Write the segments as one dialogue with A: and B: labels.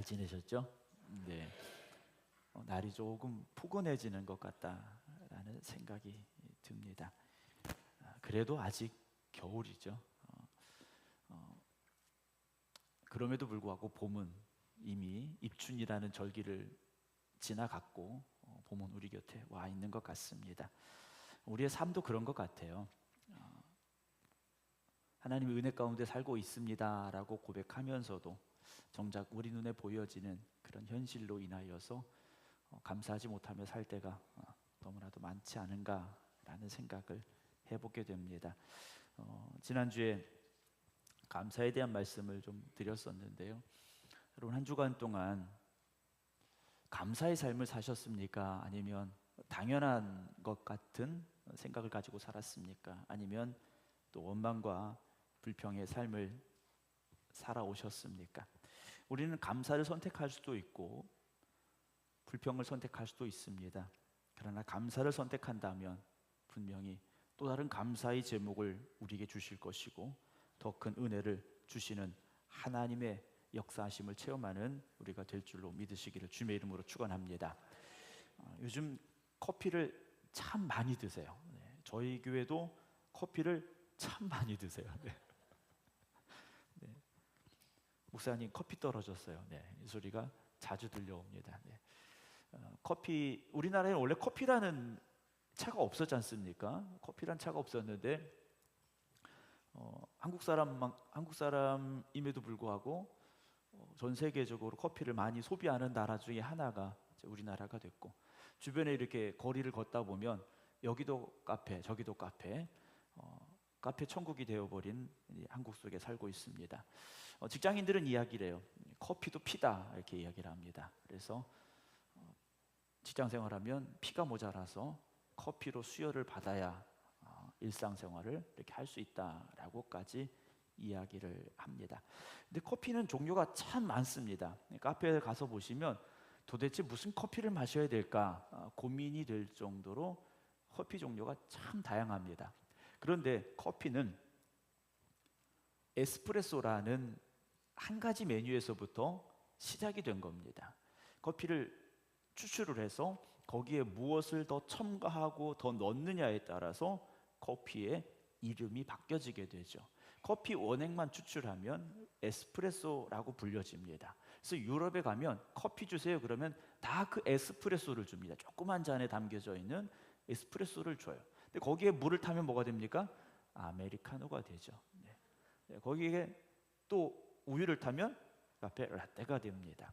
A: 잘 지내셨죠? 네. 날이 조금 포근해지는 것 같다라는 생각이 듭니다. 그래도 아직 겨울이죠. 그럼에도 불구하고 봄은 이미 입춘이라는 절기를 지나갔고 봄은 우리 곁에 와 있는 것 같습니다. 우리의 삶도 그런 것 같아요. 하나님의 은혜 가운데 살고 있습니다라고 고백하면서도 정작 우리 눈에 보여지는 그런 현실로 인하여서 감사하지 못하며 살 때가 너무나도 많지 않은가라는 생각을 해보게 됩니다. 지난주에 감사에 대한 말씀을 좀 드렸었는데요. 여러분 한 주간 동안 감사의 삶을 사셨습니까? 아니면 당연한 것 같은 생각을 가지고 살았습니까? 아니면 또 원망과 불평의 삶을 살아오셨습니까? 우리는 감사를 선택할 수도 있고 불평을 선택할 수도 있습니다. 그러나 감사를 선택한다면 분명히 또 다른 감사의 제목을 우리에게 주실 것이고 더 큰 은혜를 주시는 하나님의 역사하심을 체험하는 우리가 될 줄로 믿으시기를 주님의 이름으로 축원합니다. 요즘 커피를 참 많이 드세요. 네, 저희 교회도 커피를 참 많이 드세요. 네. 네. 목사님 커피 떨어졌어요. 네, 이 소리가 자주 들려옵니다. 네. 커피, 우리나라에는 원래 커피라는 차가 없었지 않습니까? 커피란 차가 없었는데 한국 사람임에도 불구하고 전 세계적으로 커피를 많이 소비하는 나라 중에 하나가 이제 우리나라가 됐고, 주변에 이렇게 거리를 걷다 보면 여기도 카페, 저기도 카페, 카페 천국이 되어버린 한국 속에 살고 있습니다. 직장인들은 이야기를 해요. 커피도 피다 이렇게 이야기를 합니다. 그래서 직장 생활하면 피가 모자라서 커피로 수혈을 받아야 일상생활을 이렇게 할 수 있다라고까지 이야기를 합니다. 근데 커피는 종류가 참 많습니다. 카페에 가서 보시면 도대체 무슨 커피를 마셔야 될까 고민이 될 정도로 커피 종류가 참 다양합니다. 그런데 커피는 에스프레소라는 한 가지 메뉴에서부터 시작이 된 겁니다. 커피를 추출을 해서 거기에 무엇을 더 첨가하고 더 넣느냐에 따라서 커피의 이름이 바뀌어지게 되죠. 커피 원액만 추출하면 에스프레소라고 불려집니다. 그래서 유럽에 가면 커피 주세요 그러면 다 그 에스프레소를 줍니다. 조그만 잔에 담겨져 있는 에스프레소를 줘요. 근데 거기에 물을 타면 뭐가 됩니까? 아메리카노가 되죠. 네. 거기에 또 우유를 타면 카페 라떼가 됩니다.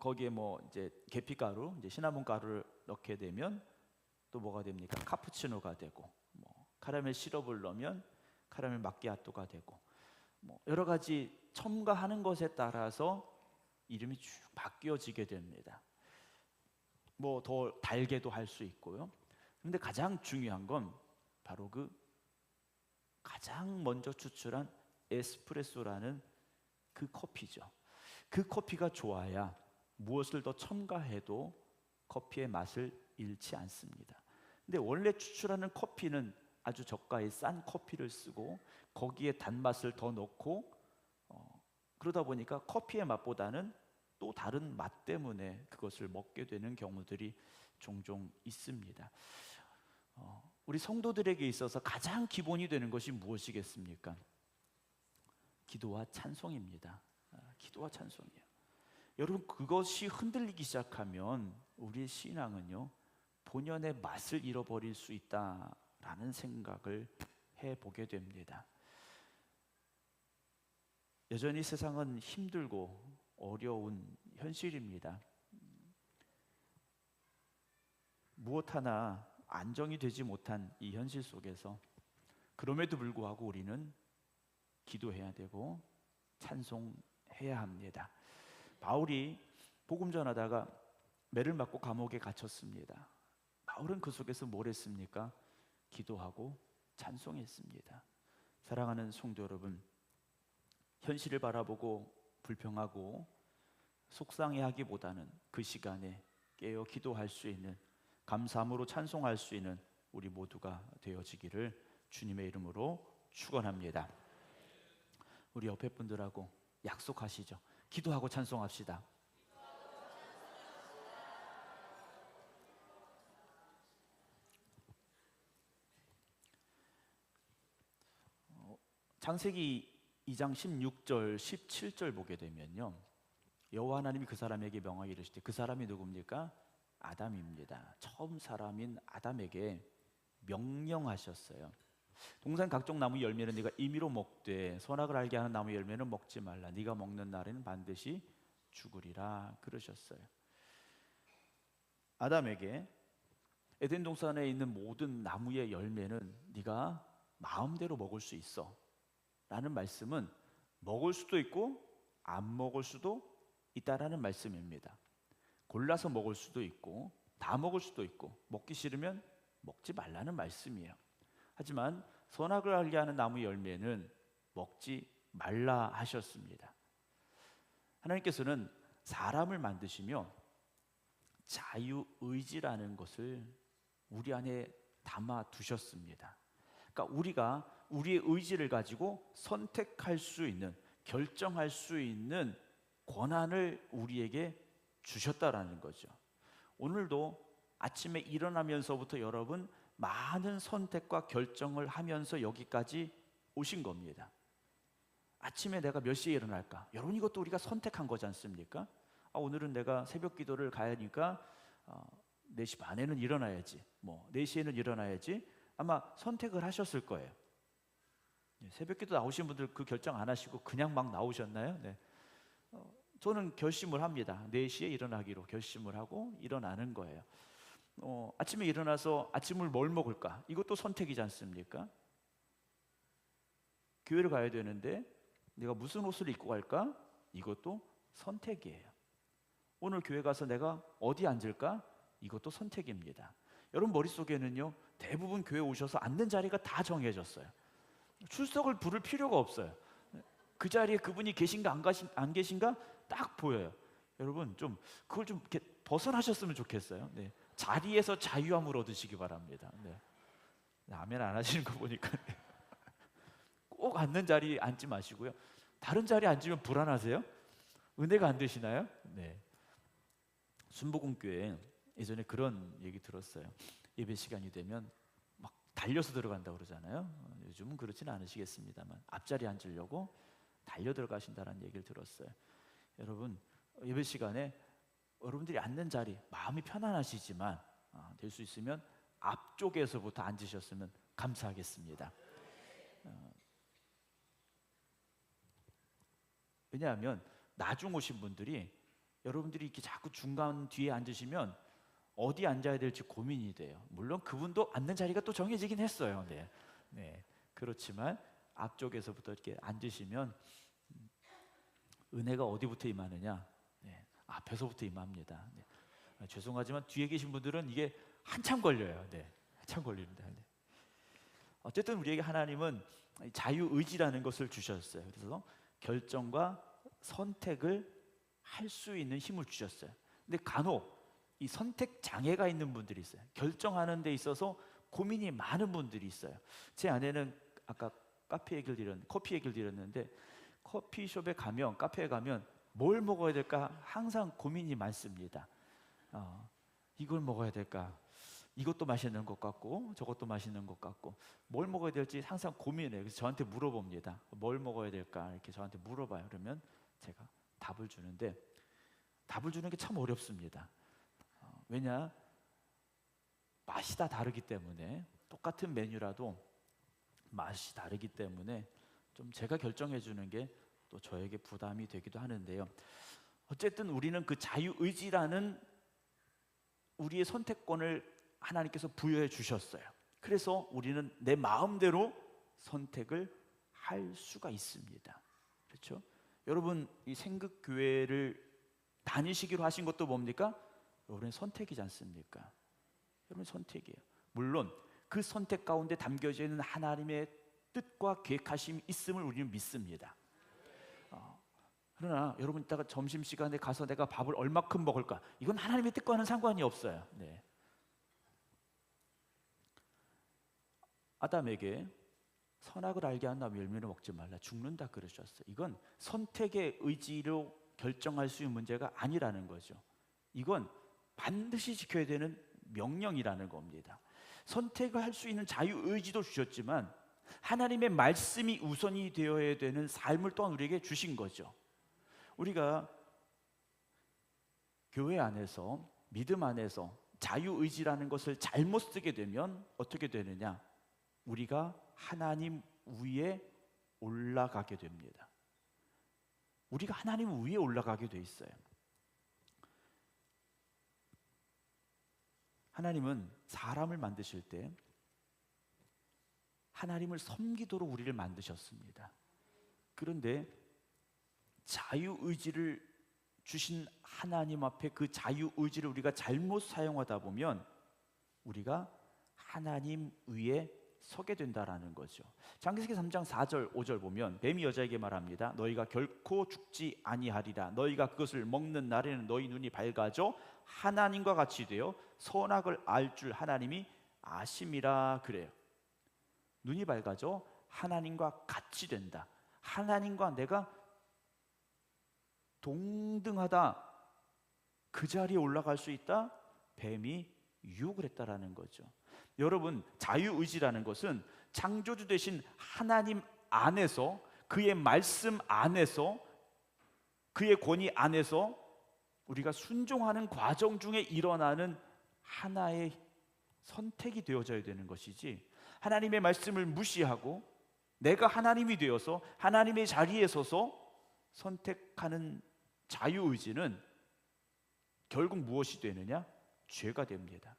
A: 거기에 이제 계피가루, 이제 시나몬 가루를 넣게 되면 또 뭐가 됩니까? 카푸치노가 되고, 카라멜 시럽을 넣으면 카라멜 마키아토가 되고, 여러 가지 첨가하는 것에 따라서 이름이 쭉 바뀌어지게 됩니다. 더 달게도 할 수 있고요. 그런데 가장 중요한 건 바로 그 가장 먼저 추출한 에스프레소라는 그 커피죠. 그 커피가 좋아야 무엇을 더 첨가해도 커피의 맛을 잃지 않습니다. 근데 원래 추출하는 커피는 아주 저가의 싼 커피를 쓰고 거기에 단맛을 더 넣고 그러다 보니까 커피의 맛보다는 또 다른 맛 때문에 그것을 먹게 되는 경우들이 종종 있습니다. 우리 성도들에게 있어서 가장 기본이 되는 것이 무엇이겠습니까? 기도와 찬송입니다. 기도와 찬송이에요. 여러분 그것이 흔들리기 시작하면 우리의 신앙은요 본연의 맛을 잃어버릴 수 있다라는 생각을 해보게 됩니다. 여전히 세상은 힘들고 어려운 현실입니다. 무엇 하나 안정이 되지 못한 이 현실 속에서 그럼에도 불구하고 우리는 기도해야 되고 찬송해야 합니다. 바울이 복음 전하다가 매를 맞고 감옥에 갇혔습니다. 바울은 그 속에서 뭘 했습니까? 기도하고 찬송했습니다. 사랑하는 성도 여러분, 현실을 바라보고 불평하고 속상해하기보다는 그 시간에 깨어 기도할 수 있는, 감사함으로 찬송할 수 있는 우리 모두가 되어지기를 주님의 이름으로 축원합니다. 우리 옆에 분들하고 약속하시죠. 기도하고 찬송합시다. 창세기 2장 16절 17절 보게 되면요, 여호와 하나님이 그 사람에게 명하여 이르시되, 그 사람이 누굽니까? 아담입니다. 처음 사람인 아담에게 명령하셨어요. 동산 각종 나무 열매는 네가 임의로 먹되 선악을 알게 하는 나무 열매는 먹지 말라. 네가 먹는 날에는 반드시 죽으리라 그러셨어요. 아담에게 에덴 동산에 있는 모든 나무의 열매는 네가 마음대로 먹을 수 있어 라는 말씀은 먹을 수도 있고 안 먹을 수도 있다라는 말씀입니다. 골라서 먹을 수도 있고 다 먹을 수도 있고 먹기 싫으면 먹지 말라는 말씀이에요. 하지만 선악을 알게 하는 나무 열매는 먹지 말라 하셨습니다. 하나님께서는 사람을 만드시며 자유의지라는 것을 우리 안에 담아 두셨습니다. 그러니까 우리가 우리의 의지를 가지고 선택할 수 있는, 결정할 수 있는 권한을 우리에게 주셨다라는 거죠. 오늘도 아침에 일어나면서부터 여러분 많은 선택과 결정을 하면서 여기까지 오신 겁니다. 아침에 내가 몇 시에 일어날까? 여러분, 이것도 우리가 선택한 거지 않습니까? 오늘은 내가 새벽 기도를 가야 하니까 4시 반에는 일어나야지, 4시에는 일어나야지, 아마 선택을 하셨을 거예요. 새벽 기도 나오신 분들 그 결정 안 하시고 그냥 막 나오셨나요? 네. 저는 결심을 합니다. 4시에 일어나기로 결심을 하고 일어나는 거예요. 아침에 일어나서 아침을 뭘 먹을까? 이것도 선택이지 않습니까? 교회를 가야 되는데 내가 무슨 옷을 입고 갈까? 이것도 선택이에요. 오늘 교회 가서 내가 어디 앉을까? 이것도 선택입니다. 여러분 머릿속에는요, 대부분 교회 오셔서 앉는 자리가 다 정해졌어요. 출석을 부를 필요가 없어요. 그 자리에 그분이 계신가 안 계신가 딱 보여요. 여러분 좀 그걸 좀 이렇게 벗어나셨으면 좋겠어요. 네. 자리에서 자유함을 얻으시기 바랍니다. 네. 아멘 안 하시는 거 보니까 꼭 앉는 자리에 앉지 마시고요. 다른 자리에 앉으면 불안하세요? 은혜가 안 되시나요? 네. 순복음교회 예전에 그런 얘기 들었어요. 예배 시간이 되면 막 달려서 들어간다고 그러잖아요. 요즘은 그렇지는 않으시겠습니다만 앞자리에 앉으려고 달려 들어가신다는 얘기를 들었어요. 여러분 예배 시간에 여러분들이 앉는 자리 마음이 편안하시지만 될 수 있으면 앞쪽에서부터 앉으셨으면 감사하겠습니다. 왜냐하면 나중 오신 분들이 여러분들이 이렇게 자꾸 중간 뒤에 앉으시면 어디 앉아야 될지 고민이 돼요. 물론 그분도 앉는 자리가 또 정해지긴 했어요. 네. 네. 그렇지만 앞쪽에서부터 이렇게 앉으시면 은혜가 어디부터 임하느냐? 네. 앞에서부터 임합니다. 네. 죄송하지만 뒤에 계신 분들은 이게 한참 걸려요. 네. 한참 걸립니다. 네. 어쨌든 우리에게 하나님은 자유의지라는 것을 주셨어요. 그래서 결정과 선택을 할 수 있는 힘을 주셨어요. 근데 간혹 이 선택 장애가 있는 분들이 있어요. 결정하는 데 있어서 고민이 많은 분들이 있어요. 제 아내는 아까 커피 얘기를 드렸는데 커피숍에 가면, 카페에 가면 뭘 먹어야 될까 항상 고민이 많습니다. 이걸 먹어야 될까? 이것도 맛있는 것 같고 저것도 맛있는 것 같고 뭘 먹어야 될지 항상 고민해요. 그래서 저한테 물어봅니다. 뭘 먹어야 될까? 이렇게 저한테 물어봐요. 그러면 제가 답을 주는데 답을 주는 게 참 어렵습니다. 왜냐? 맛이 다 다르기 때문에 똑같은 메뉴라도 맛이 다르기 때문에 좀 제가 결정해 주는 게 또 저에게 부담이 되기도 하는데요. 어쨌든 우리는 그 자유의지라는 우리의 선택권을 하나님께서 부여해 주셨어요. 그래서 우리는 내 마음대로 선택을 할 수가 있습니다. 그렇죠? 여러분 이 생극교회를 다니시기로 하신 것도 뭡니까? 여러분의 선택이지 않습니까? 여러분 선택이에요. 물론 그 선택 가운데 담겨져 있는 하나님의 뜻과 계획하심이 있음을 우리는 믿습니다. 그러나 여러분 이따가 점심시간에 가서 내가 밥을 얼마큼 먹을까? 이건 하나님의 뜻과는 상관이 없어요. 네. 아담에게 선악을 알게 한 나무 열매를 먹지 말라, 죽는다 그러셨어요. 이건 선택의 의지로 결정할 수 있는 문제가 아니라는 거죠. 이건 반드시 지켜야 되는 명령이라는 겁니다. 선택을 할 수 있는 자유의지도 주셨지만 하나님의 말씀이 우선이 되어야 되는 삶을 또한 우리에게 주신 거죠. 우리가 교회 안에서, 믿음 안에서 자유의지라는 것을 잘못 쓰게 되면 어떻게 되느냐? 우리가 하나님 위에 올라가게 됩니다. 우리가 하나님 위에 올라가게 돼 있어요. 하나님은 사람을 만드실 때 하나님을 섬기도록 우리를 만드셨습니다. 그런데 자유의지를 주신 하나님 앞에 그 자유의지를 우리가 잘못 사용하다 보면 우리가 하나님 위에 서게 된다라는 거죠. 창세기 3장 4절 5절 보면 뱀이 여자에게 말합니다. 너희가 결코 죽지 아니하리라. 너희가 그것을 먹는 날에는 너희 눈이 밝아져 하나님과 같이 되어 선악을 알 줄 하나님이 아심이라. 그래요. 눈이 밝아져 하나님과 같이 된다. 하나님과 내가 동등하다. 그 자리에 올라갈 수 있다. 뱀이 유혹을 했다라는 거죠. 여러분, 자유의지라는 것은 창조주 되신 하나님 안에서, 그의 말씀 안에서, 그의 권위 안에서 우리가 순종하는 과정 중에 일어나는 하나의 선택이 되어져야 되는 것이지, 하나님의 말씀을 무시하고 내가 하나님이 되어서 하나님의 자리에 서서 선택하는 자유의지는 결국 무엇이 되느냐? 죄가 됩니다.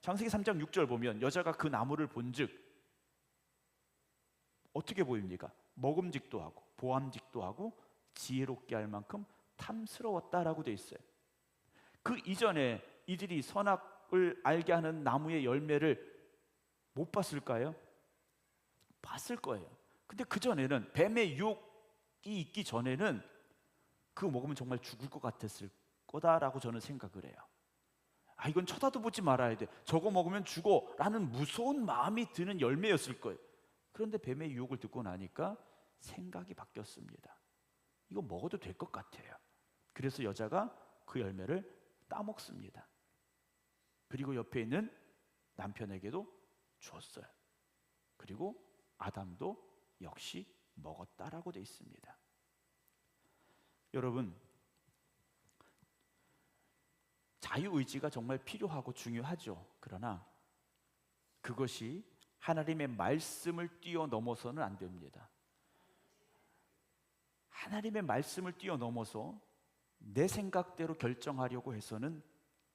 A: 창세기 3장 6절 보면 여자가 그 나무를 본즉 어떻게 보입니까? 먹음직도 하고 보암직도 하고 지혜롭게 할 만큼 탐스러웠다라고 돼 있어요. 그 이전에 이들이 선악을 알게 하는 나무의 열매를 못 봤을까요? 봤을 거예요. 근데 그 전에는, 뱀의 유혹이 있기 전에는 그거 먹으면 정말 죽을 것 같았을 거다라고 저는 생각을 해요. 이건 쳐다도 보지 말아야 돼, 저거 먹으면 죽어 라는 무서운 마음이 드는 열매였을 거예요. 그런데 뱀의 유혹을 듣고 나니까 생각이 바뀌었습니다. 이거 먹어도 될 것 같아요. 그래서 여자가 그 열매를 따먹습니다. 그리고 옆에 있는 남편에게도 줬어요. 그리고 아담도 역시 먹었다라고 되어 있습니다. 여러분, 자유의지가 정말 필요하고 중요하죠. 그러나 그것이 하나님의 말씀을 뛰어넘어서는 안 됩니다. 하나님의 말씀을 뛰어넘어서 내 생각대로 결정하려고 해서는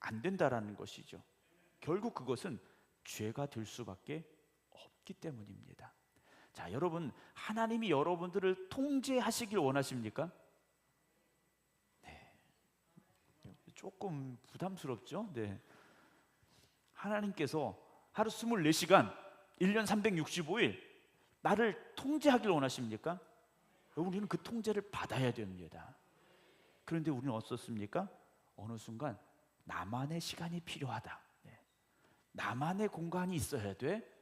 A: 안 된다라는 것이죠. 결국 그것은 죄가 될 수밖에 없기 때문입니다. 자, 여러분, 하나님이 여러분들을 통제하시길 원하십니까? 네. 조금 부담스럽죠? 네. 하나님께서 하루 24시간 1년 365일 나를 통제하길 원하십니까? 우리는 그 통제를 받아야 됩니다. 그런데 우리는 어떻습니까? 어느 순간 나만의 시간이 필요하다. 네. 나만의 공간이 있어야 돼.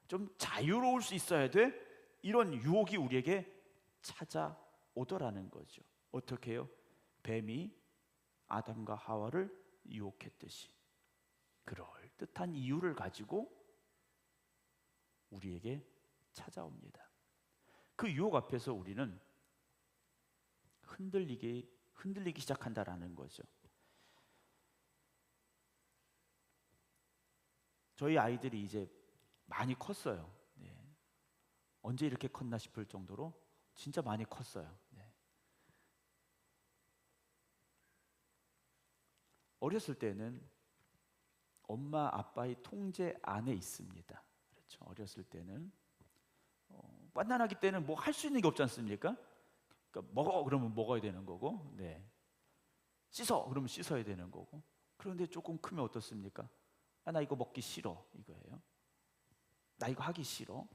A: 좀 자유로울 수 있어야 돼. 이런 유혹이 우리에게 찾아오더라는 거죠. 어떻게 해요? 뱀이 아담과 하와를 유혹했듯이 그럴듯한 이유를 가지고 우리에게 찾아옵니다. 그 유혹 앞에서 우리는 흔들리기 시작한다라는 거죠. 저희 아이들이 이제 많이 컸어요. 네. 언제 이렇게 컸나 싶을 정도로 진짜 많이 컸어요. 네. 어렸을 때는 엄마 아빠의 통제 안에 있습니다. 그렇죠. 어렸을 때는 갓난아기 때는 뭐 할 수 있는 게 없지 않습니까? 그러니까 먹어 그러면 먹어야 되는 거고, 네. 씻어 그러면 씻어야 되는 거고. 그런데 조금 크면 어떻습니까? 나 이거 먹기 싫어, 이거예요. 나 이거 하기 싫어.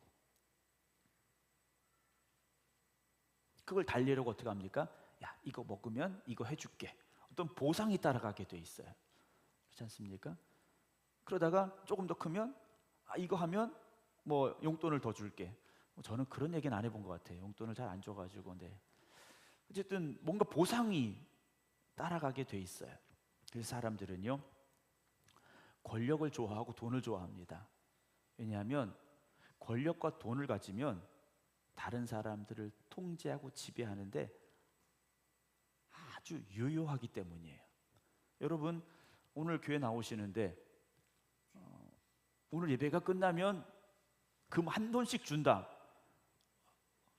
A: 그걸 달래려고 어떻게 합니까? 야, 이거 먹으면 이거 해줄게. 어떤 보상이 따라가게 돼 있어요. 그렇지 않습니까? 그러다가 조금 더 크면 이거 하면 뭐 용돈을 더 줄게. 저는 그런 얘기는 안 해본 것 같아요. 용돈을 잘 안 줘가지고. 네. 어쨌든 뭔가 보상이 따라가게 돼 있어요. 그래서 사람들은요, 권력을 좋아하고 돈을 좋아합니다. 왜냐하면 권력과 돈을 가지면 다른 사람들을 통제하고 지배하는데 아주 유효하기 때문이에요. 여러분, 오늘 교회 나오시는데 오늘 예배가 끝나면 금 한 돈씩 준다,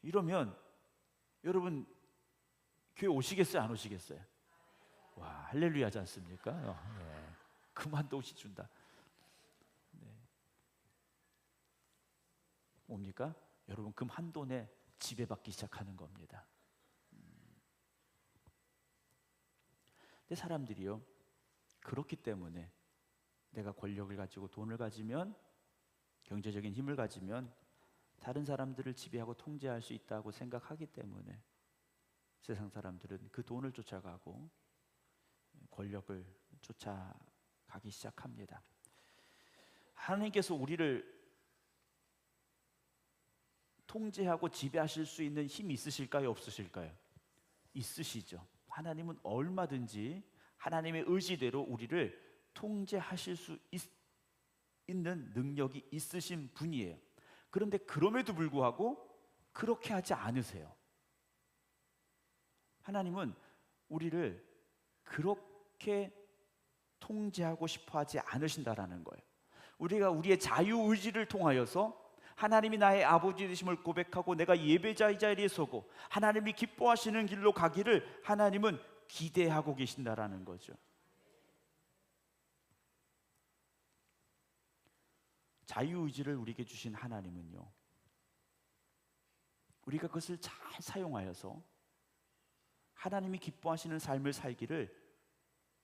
A: 이러면 여러분 교회 오시겠어요, 안 오시겠어요? 와, 할렐루야 하지 않습니까? 네. 금 한 돈씩 준다. 네. 뭡니까? 여러분, 금 한 돈에 지배받기 시작하는 겁니다. 근데 사람들이요, 그렇기 때문에 내가 권력을 가지고 돈을 가지면, 경제적인 힘을 가지면 다른 사람들을 지배하고 통제할 수 있다고 생각하기 때문에 세상 사람들은 그 돈을 쫓아가고 권력을 쫓아가기 시작합니다. 하나님께서 우리를 통제하고 지배하실 수 있는 힘이 있으실까요, 없으실까요? 있으시죠. 하나님은 얼마든지 하나님의 의지대로 우리를 통제하실 수 있는 능력이 있으신 분이에요. 그런데 그럼에도 불구하고 그렇게 하지 않으세요. 하나님은 우리를 그렇게 통제하고 싶어 하지 않으신다라는 거예요. 우리가 우리의 자유의지를 통하여서 하나님이 나의 아버지 되심을 고백하고 내가 예배자의 자리에 서고 하나님이 기뻐하시는 길로 가기를 하나님은 기대하고 계신다라는 거죠. 자유의지를 우리에게 주신 하나님은요, 우리가 그것을 잘 사용하여서 하나님이 기뻐하시는 삶을 살기를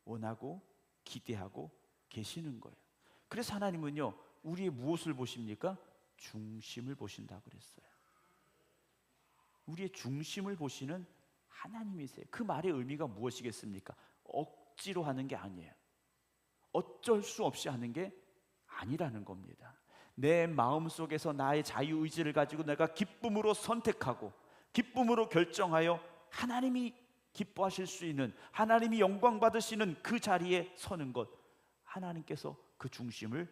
A: 원하고 기대하고 계시는 거예요. 그래서 하나님은요, 우리의 무엇을 보십니까? 중심을 보신다고 그랬어요. 우리의 중심을 보시는 하나님이세요. 그 말의 의미가 무엇이겠습니까? 억지로 하는 게 아니에요. 어쩔 수 없이 하는 게 아니라는 겁니다. 내 마음속에서 나의 자유의지를 가지고 내가 기쁨으로 선택하고 기쁨으로 결정하여 하나님이 기뻐하실 수 있는, 하나님이 영광 받으시는 그 자리에 서는 것, 하나님께서 그 중심을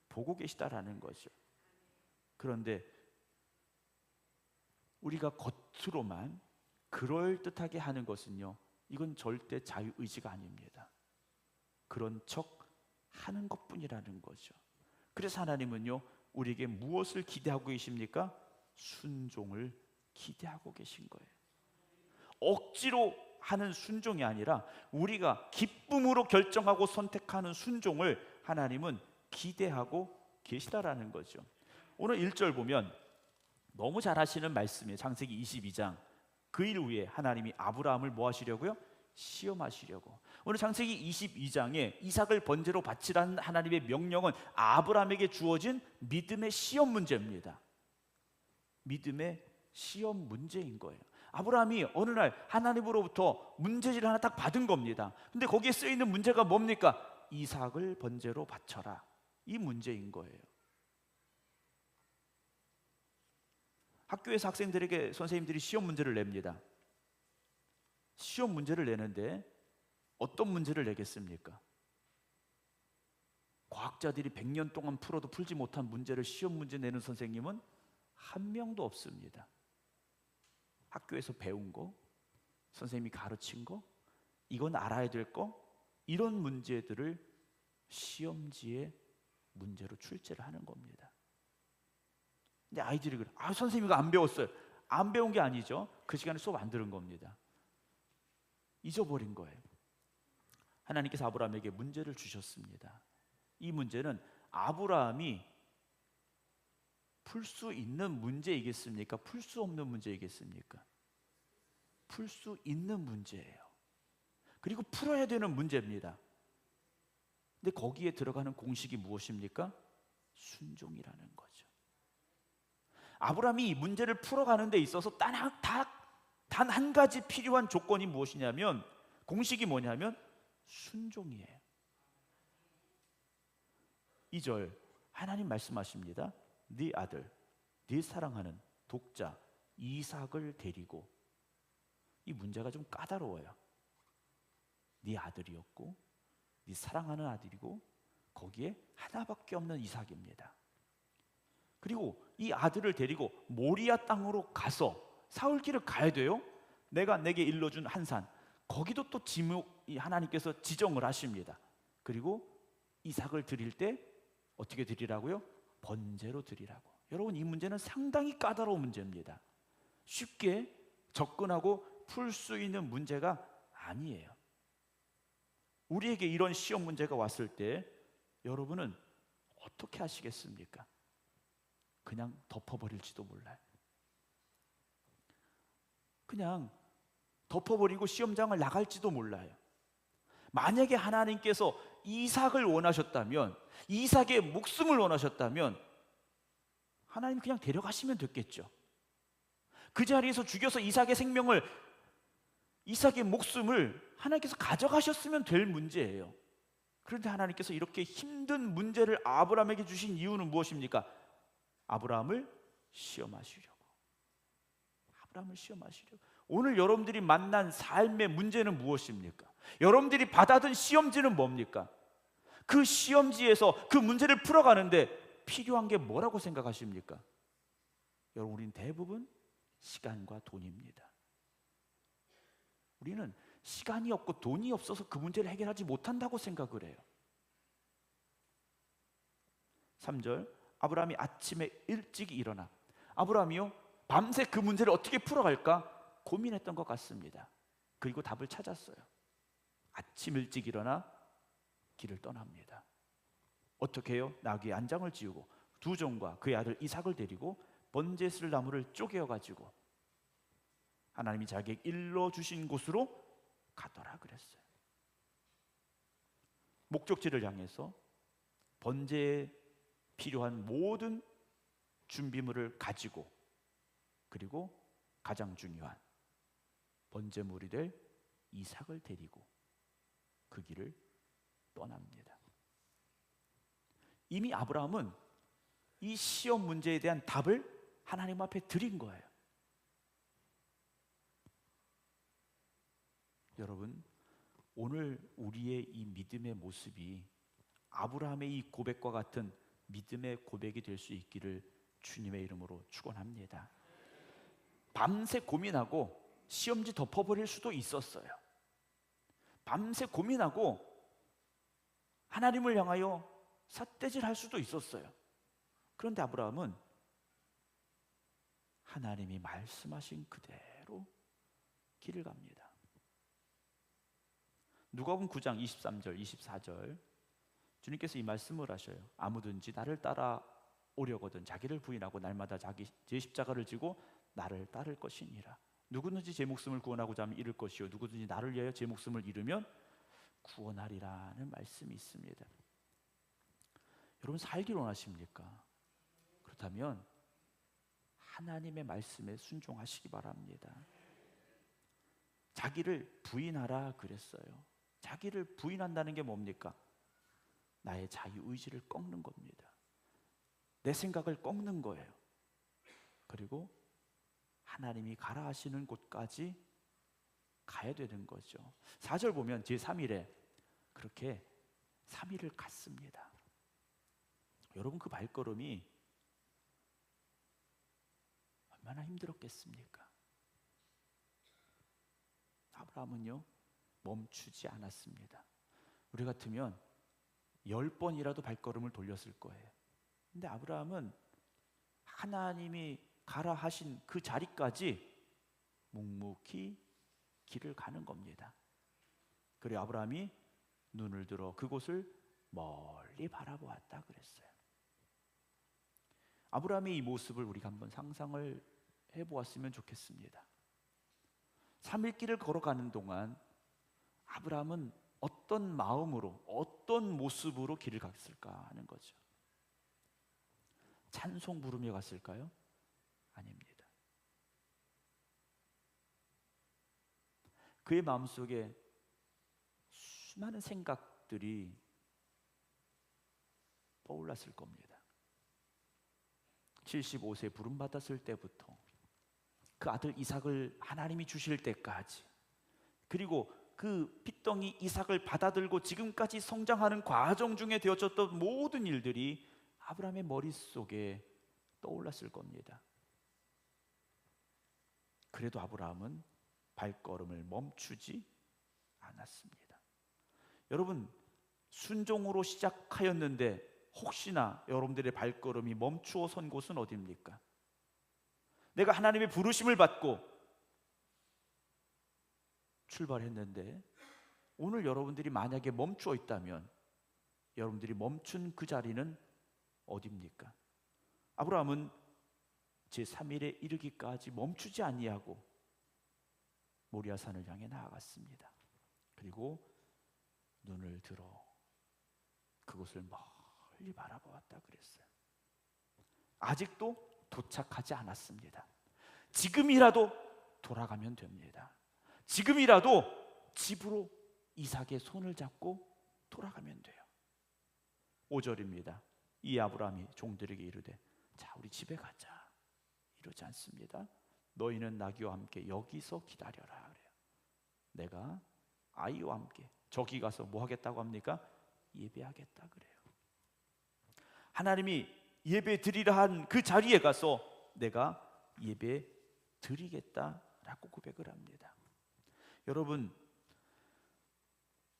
A: 보고 계시다라는 거죠. 그런데 우리가 겉으로만 그럴듯하게 하는 것은요, 이건 절대 자유의지가 아닙니다. 그런 척 하는 것뿐이라는 거죠. 그래서 하나님은요, 우리에게 무엇을 기대하고 계십니까? 순종을 기대하고 계신 거예요. 억지로 하는 순종이 아니라 우리가 기쁨으로 결정하고 선택하는 순종을 하나님은 기대하고 계시다라는 거죠. 오늘 1절 보면 너무 잘 하시는 말씀이에요. 창세기 22장. 그 일 후에 하나님이 아브라함을 뭐 하시려고요? 시험하시려고. 오늘 창세기 22장에 이삭을 번제로 바치라는 하나님의 명령은 아브라함에게 주어진 믿음의 시험 문제입니다. 믿음의 시험 문제인 거예요. 아브라함이 어느 날 하나님으로부터 문제지를 하나 딱 받은 겁니다. 근데 거기에 쓰여있는 문제가 뭡니까? 이삭을 번제로 바쳐라. 이 문제인 거예요. 학교에서 학생들에게 선생님들이 시험 문제를 냅니다. 시험 문제를 내는데 어떤 문제를 내겠습니까? 과학자들이 100년 동안 풀어도 풀지 못한 문제를 시험 문제 내는 선생님은 한 명도 없습니다. 학교에서 배운 거, 선생님이 가르친 거, 이건 알아야 될 거, 이런 문제들을 시험지에 문제로 출제를 하는 겁니다. 근데 아이들이 그래, 선생님이 이거 안 배웠어요. 안 배운 게 아니죠. 그 시간에 수업 안 들은 겁니다. 잊어버린 거예요. 하나님께서 아브라함에게 문제를 주셨습니다. 이 문제는 아브라함이 풀 수 있는 문제이겠습니까? 풀 수 없는 문제이겠습니까? 풀 수 있는 문제예요. 그리고 풀어야 되는 문제입니다. 근데 거기에 들어가는 공식이 무엇입니까? 순종이라는 거죠. 아브라함이 이 문제를 풀어가는 데 있어서 단 한 가지 필요한 조건이 무엇이냐면, 공식이 뭐냐면 순종이에요. 2절 하나님 말씀하십니다. 네 아들, 네 사랑하는 독자 이삭을 데리고 이 문제가 좀 까다로워요. 네 아들이었고 네 사랑하는 아들이고 거기에 하나밖에 없는 이삭입니다. 그리고 이 아들을 데리고 모리아 땅으로 가서 사울 길을 가야 돼요. 내가 내게 일러준 한 산, 거기도 또 하나님께서 지정을 하십니다. 그리고 이삭을 드릴 때 어떻게 드리라고요? 번제로 드리라고. 여러분, 이 문제는 상당히 까다로운 문제입니다. 쉽게 접근하고 풀 수 있는 문제가 아니에요. 우리에게 이런 시험 문제가 왔을 때 여러분은 어떻게 하시겠습니까? 그냥 덮어버릴지도 몰라요. 그냥 덮어버리고 시험장을 나갈지도 몰라요. 만약에 하나님께서 이삭을 원하셨다면, 이삭의 목숨을 원하셨다면 하나님 그냥 데려가시면 됐겠죠. 그 자리에서 죽여서 이삭의 목숨을 하나님께서 가져가셨으면 될 문제예요. 그런데 하나님께서 이렇게 힘든 문제를 아브라함에게 주신 이유는 무엇입니까? 아브라함을 시험하시려고. 오늘 여러분들이 만난 삶의 문제는 무엇입니까? 여러분들이 받아든 시험지는 뭡니까? 그 시험지에서 그 문제를 풀어가는데 필요한 게 뭐라고 생각하십니까? 여러분, 우리는 대부분 시간과 돈입니다. 우리는 시간이 없고 돈이 없어서 그 문제를 해결하지 못한다고 생각을 해요. 3절, 아브라함이 아침에 일찍 일어나. 아브라함이요, 밤새 그 문제를 어떻게 풀어갈까 고민했던 것 같습니다. 그리고 답을 찾았어요. 아침 일찍 일어나 길을 떠납니다. 어떻게 해요? 나귀의 안장을 지우고 두 종과 그의 아들 이삭을 데리고 번제 쓸 나무를 쪼개어 가지고 하나님이 자기에게 일러주신 곳으로 가더라 그랬어요. 목적지를 향해서 번제에 필요한 모든 준비물을 가지고, 그리고 가장 중요한 번제물이 될 이삭을 데리고 그 길을 떠납니다. 이미 아브라함은 이 시험 문제에 대한 답을 하나님 앞에 드린 거예요. 여러분, 오늘 우리의 이 믿음의 모습이 아브라함의 이 고백과 같은 믿음의 고백이 될 수 있기를 주님의 이름으로 축원합니다. 밤새 고민하고 시험지 덮어버릴 수도 있었어요. 밤새 고민하고 하나님을 향하여 삿대질할 수도 있었어요. 그런데 아브라함은 하나님이 말씀하신 그대로 길을 갑니다. 누가복음 9장 23절 24절 주님께서 이 말씀을 하셔요. 아무든지 나를 따라오려거든 자기를 부인하고 날마다 제 십자가를 지고 나를 따를 것이니라. 누구든지 제 목숨을 구원하고자 하면 잃을 것이요 누구든지 나를 위하여 제 목숨을 잃으면 구원하리라는 말씀이 있습니다. 여러분, 살기를 원하십니까? 그렇다면 하나님의 말씀에 순종하시기 바랍니다. 자기를 부인하라 그랬어요. 자기를 부인한다는 게 뭡니까? 나의 자유의지를 꺾는 겁니다. 내 생각을 꺾는 거예요. 그리고 하나님이 가라 하시는 곳까지 가야 되는 거죠. 4절 보면 제3일에 그렇게 3일을 갔습니다. 여러분, 그 발걸음이 얼마나 힘들었겠습니까? 아브라함은요 멈추지 않았습니다. 우리 같으면 10번이라도 발걸음을 돌렸을 거예요. 근데 아브라함은 하나님이 가라 하신 그 자리까지 묵묵히 길을 가는 겁니다. 그리고 아브라함이 눈을 들어 그곳을 멀리 바라보았다 그랬어요. 아브라함의 이 모습을 우리가 한번 상상을 해보았으면 좋겠습니다. 3일 길을 걸어가는 동안 아브라함은 어떤 마음으로, 어떤 모습으로 길을 갔을까 하는 거죠. 찬송 부르며 갔을까요? 아닙니다. 그의 마음속에 수많은 생각들이 떠올랐을 겁니다. 75세 부름받았을 때부터 그 아들 이삭을 하나님이 주실 때까지, 그리고 그 핏덩이 이삭을 받아들고 지금까지 성장하는 과정 중에 되어졌던 모든 일들이 아브라함의 머릿속에 떠올랐을 겁니다. 그래도 아브라함은 발걸음을 멈추지 않았습니다. 여러분, 순종으로 시작하였는데 혹시나 여러분들의 발걸음이 멈추어 선 곳은 어디입니까? 내가 하나님의 부르심을 받고 출발했는데 오늘 여러분들이 만약에 멈추어 있다면 여러분들이 멈춘 그 자리는 어디입니까? 아브라함은 제3일에 이르기까지 멈추지 아니하고 모리아산을 향해 나아갔습니다. 그리고 눈을 들어 그곳을 멀리 바라보았다 그랬어요. 아직도 도착하지 않았습니다. 지금이라도 돌아가면 됩니다. 지금이라도 집으로 이삭의 손을 잡고 돌아가면 돼요. 5절입니다. 이 아브라함이 종들에게 이르되 자 우리 집에 가자. 이러지 않습니다. 너희는 나귀와 함께 여기서 기다려라 그래요. 내가 아이와 함께 저기 가서 뭐 하겠다고 합니까? 예배하겠다 그래요. 하나님이 예배 드리라 한 그 자리에 가서 내가 예배 드리겠다라고 고백을 합니다. 여러분,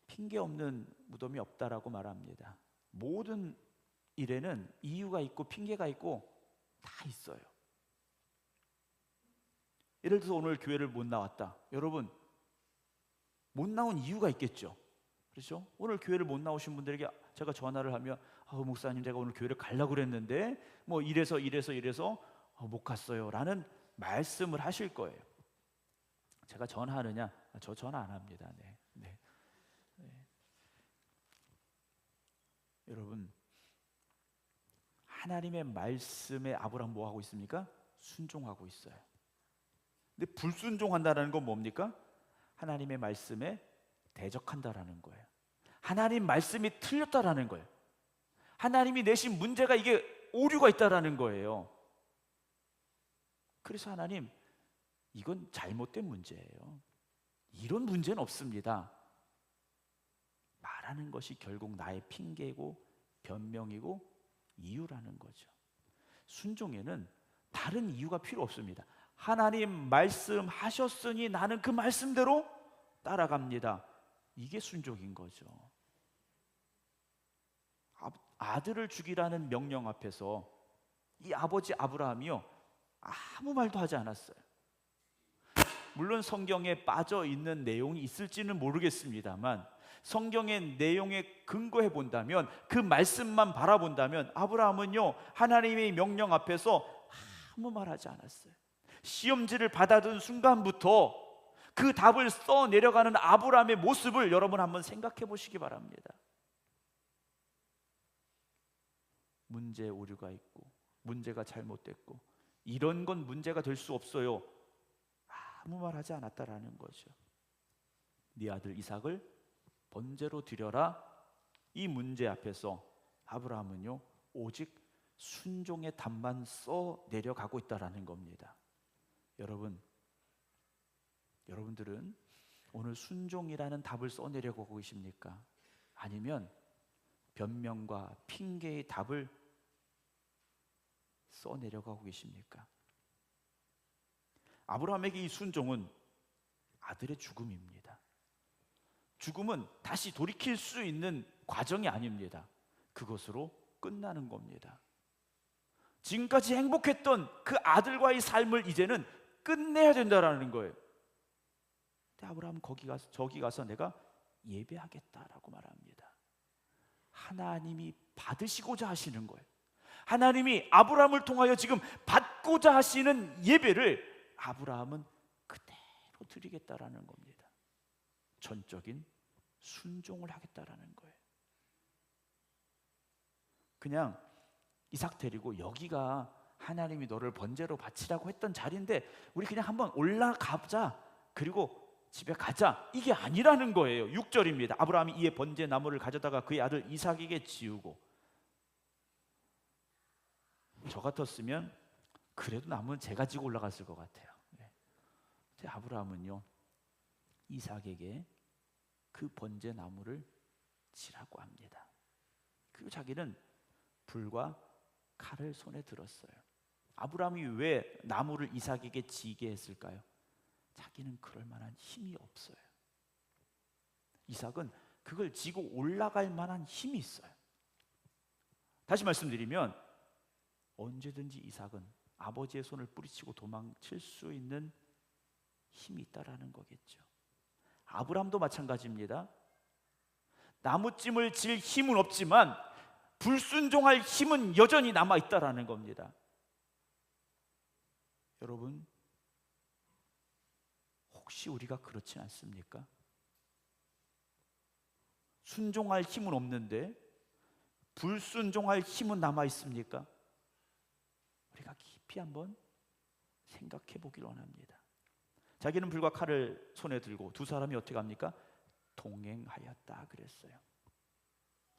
A: 핑계 없는 무덤이 없다라고 말합니다. 모든 일에는 이유가 있고 핑계가 있고 다 있어요. 예를 들어서 오늘 교회를 못 나왔다. 여러분, 못 나온 이유가 있겠죠. 그렇죠? 오늘 교회를 못 나오신 분들에게 제가 전화를 하면 목사님 제가 오늘 교회를 가려고 그랬는데 뭐 이래서 못 갔어요 라는 말씀을 하실 거예요. 제가 전화하느냐? 저 전화 안 합니다. 네. 여러분, 하나님의 말씀에 아브라함 뭐 하고 있습니까? 순종하고 있어요. 근데 불순종한다는 건 뭡니까? 하나님의 말씀에 대적한다라는 거예요. 하나님 말씀이 틀렸다라는 거예요. 하나님이 내신 문제가 이게 오류가 있다라는 거예요. 그래서 하나님, 이건 잘못된 문제예요. 이런 문제는 없습니다. 말하는 것이 결국 나의 핑계고 변명이고 이유라는 거죠. 순종에는 다른 이유가 필요 없습니다. 하나님 말씀하셨으니 나는 그 말씀대로 따라갑니다. 이게 순종인 거죠. 아들을 죽이라는 명령 앞에서 이 아버지 아브라함이요 아무 말도 하지 않았어요. 물론 성경에 빠져 있는 내용이 있을지는 모르겠습니다만 성경의 내용에 근거해 본다면, 그 말씀만 바라본다면 아브라함은요 하나님의 명령 앞에서 아무 말 하지 않았어요. 시험지를 받아든 순간부터 그 답을 써 내려가는 아브라함의 모습을 여러분 한번 생각해 보시기 바랍니다. 문제 오류가 있고 문제가 잘못됐고 이런 건 문제가 될 수 없어요. 아무 말 하지 않았다라는 거죠. 네 아들 이삭을 번제로 드려라. 이 문제 앞에서 아브라함은요 오직 순종의 답만 써 내려가고 있다라는 겁니다. 여러분들은 오늘 순종이라는 답을 써 내려가고 계십니까? 아니면 변명과 핑계의 답을 써 내려가고 계십니까? 아브라함에게 이 순종은 아들의 죽음입니다. 죽음은 다시 돌이킬 수 있는 과정이 아닙니다. 그것으로 끝나는 겁니다. 지금까지 행복했던 그 아들과의 삶을 이제는 끝내야 된다라는 거예요. 근데 아브라함은 저기 가서 내가 예배하겠다라고 말합니다. 하나님이 받으시고자 하시는 거예요. 하나님이 아브라함을 통하여 지금 받고자 하시는 예배를 아브라함은 그대로 드리겠다라는 겁니다. 전적인 순종을 하겠다라는 거예요. 그냥 이삭 데리고 여기가 하나님이 너를 번제로 바치라고 했던 자리인데 우리 그냥 한번 올라가자, 그리고 집에 가자, 이게 아니라는 거예요. 6절입니다. 아브라함이 이에 번제 나무를 가져다가 그의 아들 이삭에게 지우고, 저 같았으면 그래도 나무는 제가 지고 올라갔을 것 같아요. 아브라함은요, 이삭에게 그 번제 나무를 치라고 합니다. 그리고 자기는 불과 칼을 손에 들었어요. 아브라함이 왜 나무를 이삭에게 지게 했을까요? 자기는 그럴 만한 힘이 없어요. 이삭은 그걸 지고 올라갈 만한 힘이 있어요. 다시 말씀드리면 언제든지 이삭은 아버지의 손을 뿌리치고 도망칠 수 있는 힘이 있다라는 거겠죠. 아브라함도 마찬가지입니다. 나무찜을 질 힘은 없지만 불순종할 힘은 여전히 남아 있다라는 겁니다. 여러분, 혹시 우리가 그렇지 않습니까? 순종할 힘은 없는데 불순종할 힘은 남아 있습니까? 우리가 깊이 한번 생각해 보길 원합니다. 자기는 불과 칼을 손에 들고 두 사람이 어떻게 합니까? 동행하였다 그랬어요.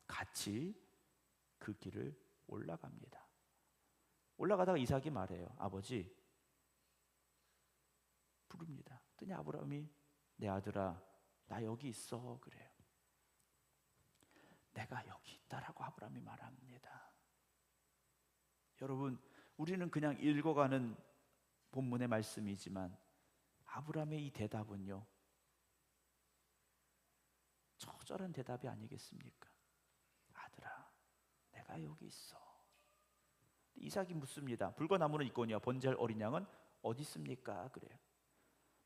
A: 같이 그 길을 올라갑니다. 올라가다가 이삭이 말해요. 아버지, 부릅니다. 그랬더니 아브라함이 내 아들아, 나 여기 있어 그래요. 내가 여기 있다라고 아브라함이 말합니다. 여러분, 우리는 그냥 읽어가는 본문의 말씀이지만 아브라함의 이 대답은요, 처절한 대답이 아니겠습니까? 아들아, 내가 여기 있어. 이삭이 묻습니다. 불과 나무는 있거니와 번제할 어린 양은 어디 있습니까? 그래요.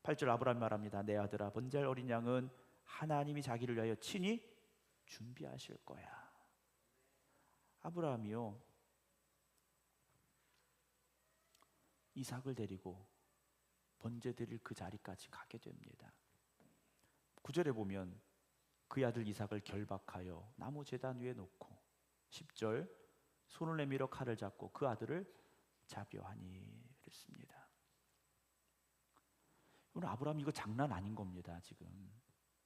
A: 8절 아브라함이 말합니다. 내 아들아, 번제할 어린 양은 하나님이 자기를 위하여 친히 준비하실 거야. 아브라함이요, 이삭을 데리고 번제 드릴 그 자리까지 가게 됩니다. 9절에 보면 그 아들 이삭을 결박하여 나무 제단 위에 놓고 10절 손을 내밀어 칼을 잡고 그 아들을 자벼하니 그랬습니다. 오늘 아브라함 이거 장난 아닌 겁니다. 지금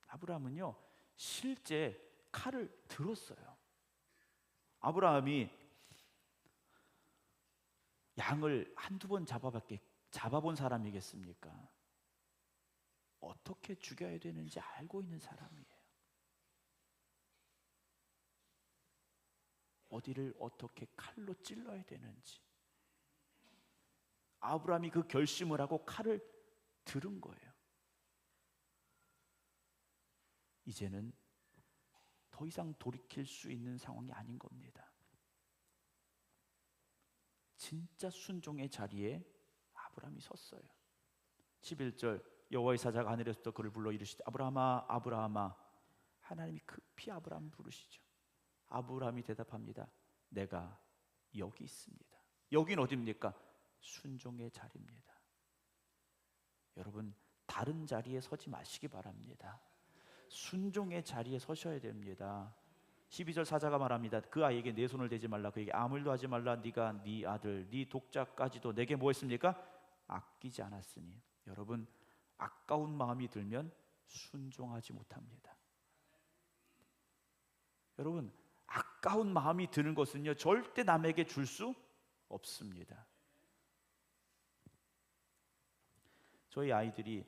A: 아브라함은요 실제 칼을 들었어요. 아브라함이 양을 한두 번 잡아본 사람이겠습니까? 어떻게 죽여야 되는지 알고 있는 사람이에요. 어디를 어떻게 칼로 찔러야 되는지 아브라함이 그 결심을 하고 칼을 들은 거예요. 이제는 더 이상 돌이킬 수 있는 상황이 아닌 겁니다. 진짜 순종의 자리에 아브라함이 섰어요. 11절 여호와의 사자가 하늘에서 그를 불러 이르시되 아브라함아 아브라함아. 하나님이 급히 아브라함을 부르시죠. 아브라함이 대답합니다. 내가 여기 있습니다. 여긴 어디입니까? 순종의 자리입니다. 여러분, 다른 자리에 서지 마시기 바랍니다. 순종의 자리에 서셔야 됩니다. 12절 사자가 말합니다. 그 아이에게 내 손을 대지 말라. 그에게 아무 일도 하지 말라. 네가 네 아들 네 독자까지도 내게 뭐 했습니까? 아끼지 않았으니. 여러분, 아까운 마음이 들면 순종하지 못합니다. 여러분, 아까운 마음이 드는 것은요 절대 남에게 줄 수 없습니다. 저희 아이들이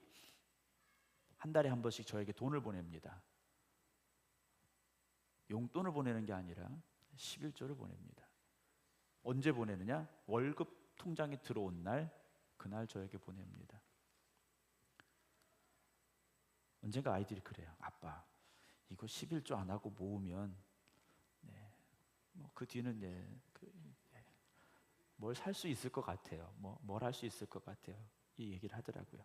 A: 한 달에 한 번씩 저에게 돈을 보냅니다. 용돈을 보내는 게 아니라 11조를 보냅니다. 언제 보내느냐? 월급 통장에 들어온 날, 그날 저에게 보냅니다. 언젠가 아이들이 그래요. 아빠, 이거 11조 안 하고 모으면 그 뒤는 뭘 살 수 있을 것 같아요. 뭘 할 수 있을 것 같아요. 이 얘기를 하더라고요.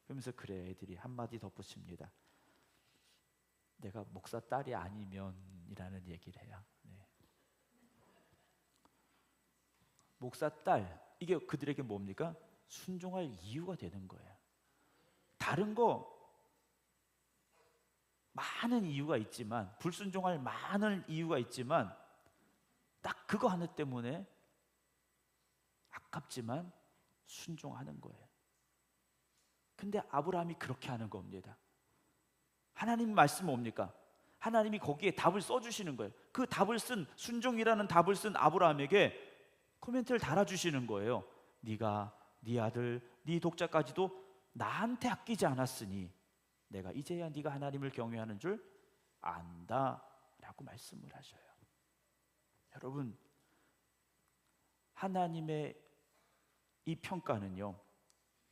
A: 그러면서 그래, 애들이 한마디 덧붙입니다. 내가 목사 딸이 아니면이라는 얘기를 해요. 목사 딸, 이게 그들에게 뭡니까? 순종할 이유가 되는 거예요. 다른 거 많은 이유가 있지만, 불순종할 많은 이유가 있지만 딱 그거 하나 때문에 아깝지만 순종하는 거예요. 근데 아브라함이 그렇게 하는 겁니다. 하나님 말씀 뭡니까? 하나님이 거기에 답을 써주시는 거예요. 그 답을 쓴, 순종이라는 답을 쓴 아브라함에게 코멘트를 달아주시는 거예요. 네가 네 아들 네 독자까지도 나한테 아끼지 않았으니 내가 이제야 네가 하나님을 경외하는 줄 안다 라고 말씀을 하셔요. 여러분, 하나님의 이 평가는요,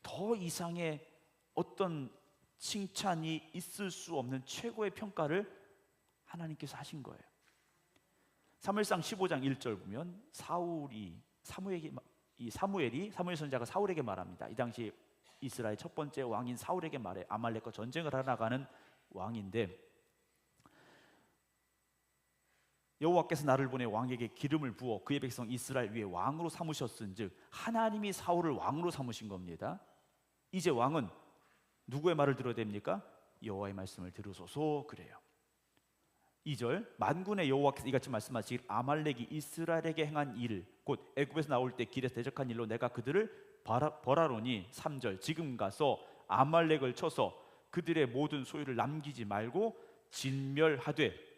A: 더 이상의 어떤 칭찬이 있을 수 없는 최고의 평가를 하나님께서 하신 거예요. 사무엘상 15장 1절 보면 사무엘이 사무엘 선지자가 사울에게 말합니다. 이 당시 이스라엘 첫 번째 왕인 사울에게 말해. 아말렉과 전쟁을 하러 나가는 왕인데, 여호와께서 나를 보내 왕에게 기름을 부어 그의 백성 이스라엘 위에 왕으로 삼으셨은즉, 하나님이 사울을 왕으로 삼으신 겁니다. 이제 왕은 누구의 말을 들어야 됩니까? 여호와의 말씀을 들으소서 그래요. 2절, 만군의 여호와께서 이같이 말씀하시길 아말렉이 이스라엘에게 행한 일, 곧 애굽에서 나올 때 길에서 대적한 일로 내가 그들을 벌하노니. 3절, 지금 가서 아말렉을 쳐서 그들의 모든 소유를 남기지 말고 진멸하되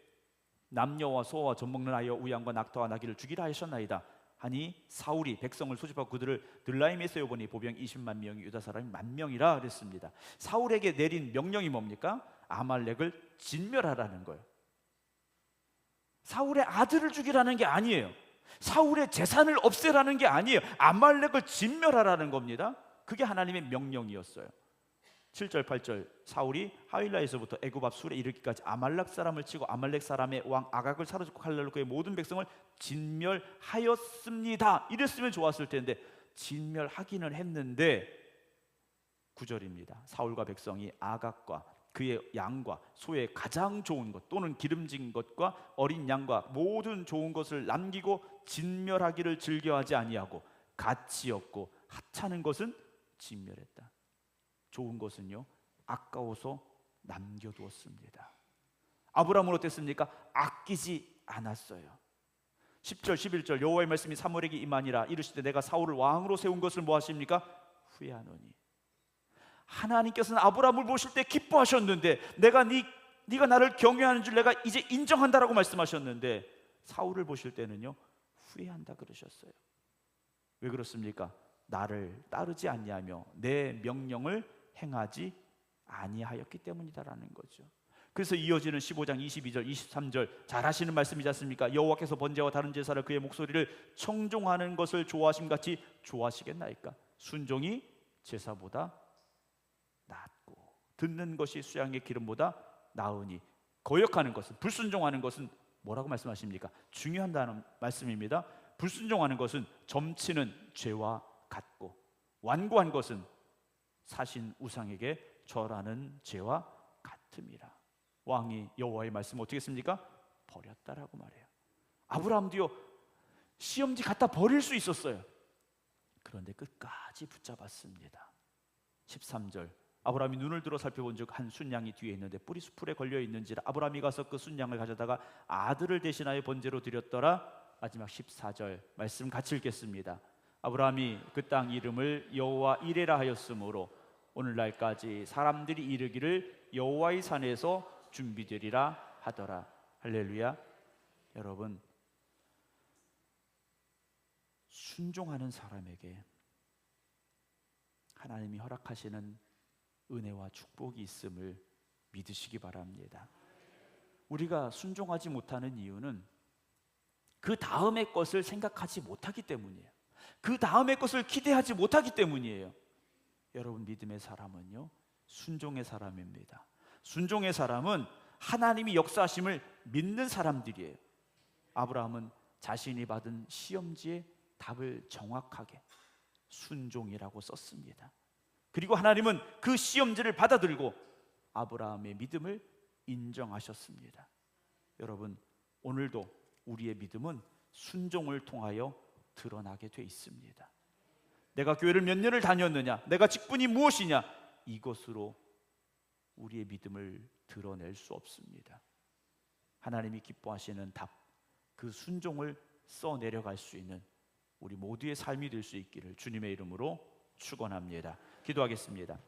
A: 남녀와 소와 젖먹는 아이와 우양과 낙타와 나귀를 죽이라 하셨나이다 하니, 사울이 백성을 소집하고 그들을 들라임에 세워보니 보병 20만 명이 유다 사람이 10,000명이라 그랬습니다. 사울에게 내린 명령이 뭡니까? 아말렉을 진멸하라는 거예요. 사울의 아들을 죽이라는 게 아니에요. 사울의 재산을 없애라는 게 아니에요. 아말렉을 진멸하라는 겁니다. 그게 하나님의 명령이었어요. 7절 8절, 사울이 하윌라에서부터 애굽 앞 술에 이르기까지 아말렉 사람을 치고 아말렉 사람의 왕 아각을 사로잡고 칼날로 그의 모든 백성을 진멸하였습니다. 이랬으면 좋았을 텐데 진멸하기는 했는데, 9절입니다. 사울과 백성이 아각과 그의 양과 소의 가장 좋은 것 또는 기름진 것과 어린 양과 모든 좋은 것을 남기고 진멸하기를 즐겨하지 아니하고 가치 없고 하찮은 것은 진멸했다. 좋은 것은요, 아까워서 남겨두었습니다. 아브라함은 어땠습니까? 아끼지 않았어요. 10절 11절, 여호와의 말씀이 사무엘에게 임하니라. 이르시되 내가 사울을 왕으로 세운 것을 뭐 하십니까? 후회하노니. 하나님께서는 아브라함을 보실 때 기뻐하셨는데, 네가 나를 경외하는 줄 내가 이제 인정한다라고 말씀하셨는데, 사울을 보실 때는요, 후회한다 그러셨어요. 왜 그렇습니까? 나를 따르지 아니하며 내 명령을 행하지 아니하였기 때문이다라는 거죠. 그래서 이어지는 15장 22절 23절 잘 하시는 말씀이지 않습니까? 여호와께서 번제와 다른 제사를 그의 목소리를 청종하는 것을 좋아하심같이 좋아하시겠나이까? 순종이 제사보다 낫고 듣는 것이 수양의 기름보다 나으니, 거역하는 것은, 불순종하는 것은 뭐라고 말씀하십니까? 중요한다는 말씀입니다. 불순종하는 것은 점치는 죄와 같고, 완고한 것은 사신 우상에게 절하는 죄와 같음이라. 왕이 여호와의 말씀 어떻게 했습니까? 버렸다라고 말해요. 아브라함도요, 시험지 갖다 버릴 수 있었어요. 그런데 끝까지 붙잡았습니다. 13절, 아브라함이 눈을 들어 살펴본즉 한 순양이 뒤에 있는데 뿌리 수풀에 걸려 있는지라. 아브라함이 가서 그 순양을 가져다가 아들을 대신하여 번제로 드렸더라. 마지막 14절 말씀 같이 읽겠습니다. 아브라함이 그 땅 이름을 여호와 이레라 하였으므로 오늘날까지 사람들이 이르기를 여호와의 산에서 준비되리라 하더라. 할렐루야. 여러분, 순종하는 사람에게 하나님이 허락하시는 은혜와 축복이 있음을 믿으시기 바랍니다. 우리가 순종하지 못하는 이유는 그 다음의 것을 생각하지 못하기 때문이에요. 그 다음의 것을 기대하지 못하기 때문이에요. 여러분, 믿음의 사람은요, 순종의 사람입니다. 순종의 사람은 하나님이 역사하심을 믿는 사람들이에요. 아브라함은 자신이 받은 시험지에 답을 정확하게 순종이라고 썼습니다. 그리고 하나님은 그 시험지를 받아들고 아브라함의 믿음을 인정하셨습니다. 여러분, 오늘도 우리의 믿음은 순종을 통하여 드러나게 돼 있습니다. 내가 교회를 몇 년을 다녔느냐, 내가 직분이 무엇이냐, 이것으로 우리의 믿음을 드러낼 수 없습니다. 하나님이 기뻐하시는 답, 그 순종을 써내려갈 수 있는 우리 모두의 삶이 될 수 있기를 주님의 이름으로 축원합니다. 기도하겠습니다.